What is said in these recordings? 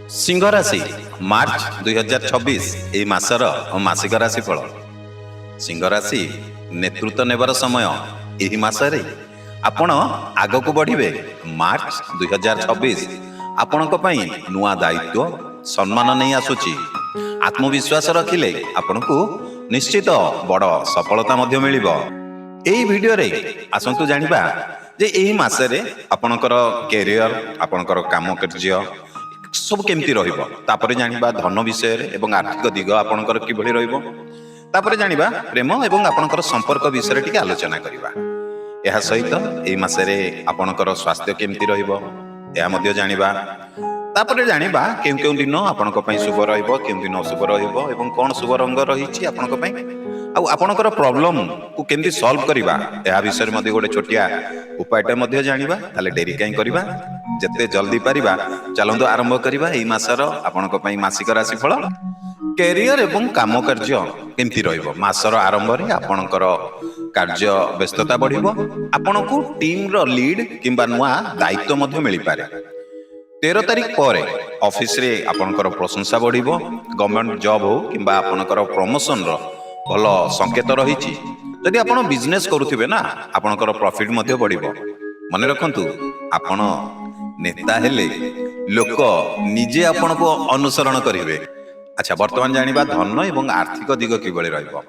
सिंह राशि मार्च 2026 एई मासर मासिक राशिफल। सिंह राशि नेतृत्व नेबार समय एही मासरे आपण आगक बढ़िबे। मार्च 2026 आपणक पई नुआ दायित्व सम्मान नहीं आसुची। आत्मविश्वास रखिले आपनकु निश्चित बड़ सफलता मध्य मिलिबो। एही वीडियो रे आसंतु जानिबा जे एही मासरे आपणकर कैरियर आपणकर काम कार्य सब केमती रहिबो। तापरे जानिबा धन विषय रे एवं आर्थिक दिग आपणकर किभଳି रहिबो। तापरे जानिबा प्रेम एवं आपणकर संपर्क विषय टिके आलोचना करिबा। एहा सहित एही मासरे आपणकर स्वास्थ्य केमती रहिबो एहा मध्य जानिबा। तापरे जानिबा केउ केउ दिन आपणक पई शुभ रहिबो केउ दिन अशुभ रहिबो एवं कोन शुभ रंग रहिछि आपणक पई आ आपणकर प्रॉब्लम को केमती सॉल्व करिबा एहा विषय मध्ये गोटे छोटिया उपायटा मध्ये जानिबा। ताले डेरी काई करिबा जते जल्दी पारिबा चलंदो आरंभ करिबा एही मासर आपणक पई मासिक राशिफल। कैरियर एवं काम कार्य केमती रहिबो। मासर आरंभ रे आपणकर कार्य व्यस्तता बढ़िबो। आपणकु टीम रो लीड किंबा नुआ दायित्व मध्ये मिलि पारे। 13 तारिख पर ऑफिस रे आपणकर प्रशंसा बढ़िबो। गवर्नमेंट जॉब हो किंबा आपणकर प्रमोशन रो भलो संकेत रहिछि। जदि आपण बिजनेस करूथिबे ना आपणकर प्रॉफिट मध्ये बढ़िबो। मने रखंतु आपण नेता हेले लोक निजे आपनको अनुसरण करिवे। अच्छा वर्तमान जानिबा धन एवं आर्थिक दिग किभଳି रहिबो।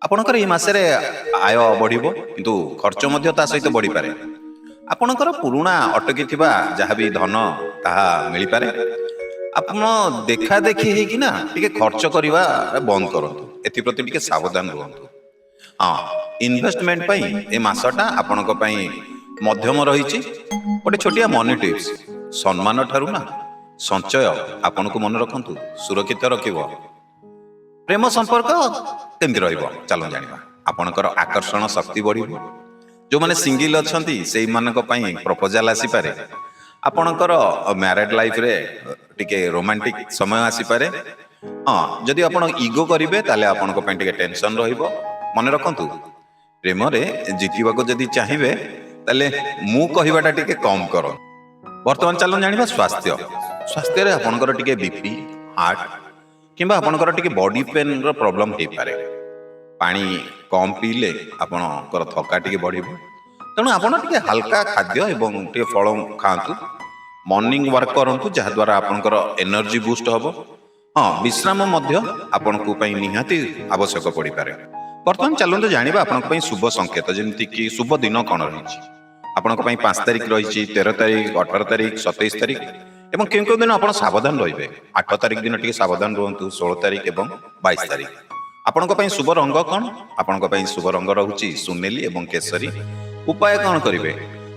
आपणकर ई मासरे आय बढ़िबो किंतु खर्च मध्ये ता सहित बढ़ि पारे। आपणकर पुरुणा अटकी थिबा जहा भी धन ताहा मिलि पारे। आपण देखा देखी हे कि ना टिके खर्च करिवा बंद करंतु। एथि प्रति टिके सावधान रहंतु। हां इन्वेस्टमेंट पई ए मासटा आपणक पई मध्यम रहिछि। गोटे छोटिया मनी टिप्स सम्मान ठारू ना संचय आपनको मन रखंतु सुरक्षित रखिबो। प्रेम संपर्क केमती रहिबो चलो जानिबा। आपणकर आकर्षण शक्ति बढ़िबो। जो माने सिंगल अछंती सेई मानक पई प्रपोजल आसी पारे। आपणकर मैरिड लाइफ रे टिके रोमांटिक समय आसी पारे। हां जदि आपण ईगो करिवे ताले आपणक पई टिके टेंशन रहिबो। मन रखंतु प्रेम रे जितिबाको जदि चाहिबे ताले मु कहिबाटा टिके कम करो। वर्तमान चलन जानिबा स्वास्थ्य। स्वास्थ्य रे आपणकर टिके बीपी हार्ट किंबा आपणकर टिके बॉडी पेन रो प्रॉब्लम हे पारे। पानी कम पीले आपणकर थका टिके बढ़िबो। तेणु आपण टिके हल्का खाद्य एवं टिके फल खांतु। मॉर्निंग वर्क करंतु जहा द्वारा आपणकर एनर्जी बूस्ट हबो। हां विश्राम मध्य आपणकु पई निहाती आवश्यक पड़ी पारे। वर्तमान चलंतु जानिबा आपणक पई शुभ संकेत जेमति कि शुभ दिन कोन रहिछि। आपणक पई 5 तारिख रहिछि 13 तारिख 18 तारिख 27 तारिख एवं केउ केउ दिन आपण सावधान रहिबे। 8 तारिख दिन टिके सावधान रहंतु 16 तारिख एवं 22 तारिख। आपणक पई शुभ रंग कोन। आपणक पई शुभ रंग रहुछि सुनेली एवं केसरी। उपाय कोन करिवे।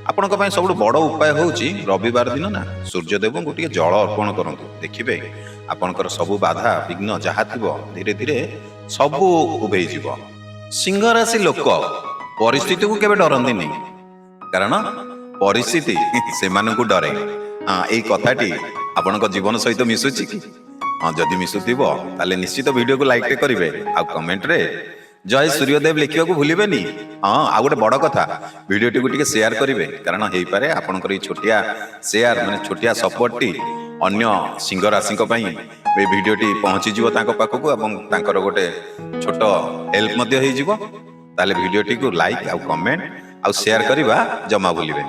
आपणक पई सबु बड़ उपाय होउछि रविवार दिन ना सूर्यदेव को टिके जल अर्पण करंतु। देखिबे आपणकर सबु बाधा विघ्न जहा थिबो धीरे धीरे सबु उबेई जिवो। सिंह राशि लोक परिस्थिति को केबे डरंदी नहीं कारण परिस्थिति से मानकु डरे। हाँ एई कथाटी आपणक जीवन सहित मिसुछि कि हाँ जदि मिसुथिबो ताले निश्चित वीडियो को लाइक टे करिवे आ कमेंट रे जय सूर्यदेव लिखिया को भूलिबेनी। हाँ आ गोटे बड़ कथा वीडियो टी को टिके शेयर करिवे कारण हेई पारे आपणकर ई छोटिया शेयर माने छोटिया सपोर्ट टी अन्य सिंह राशि को पई ए वीडियो टी पहुंची जिवो तांको पाखकु एवं तांकर गोटे छोटो हेल्प मध्य हेई जिवो। ताले वीडियो टी को लाइक आ कमेंट आ शेयर करिवा जमा भूलिबेनी।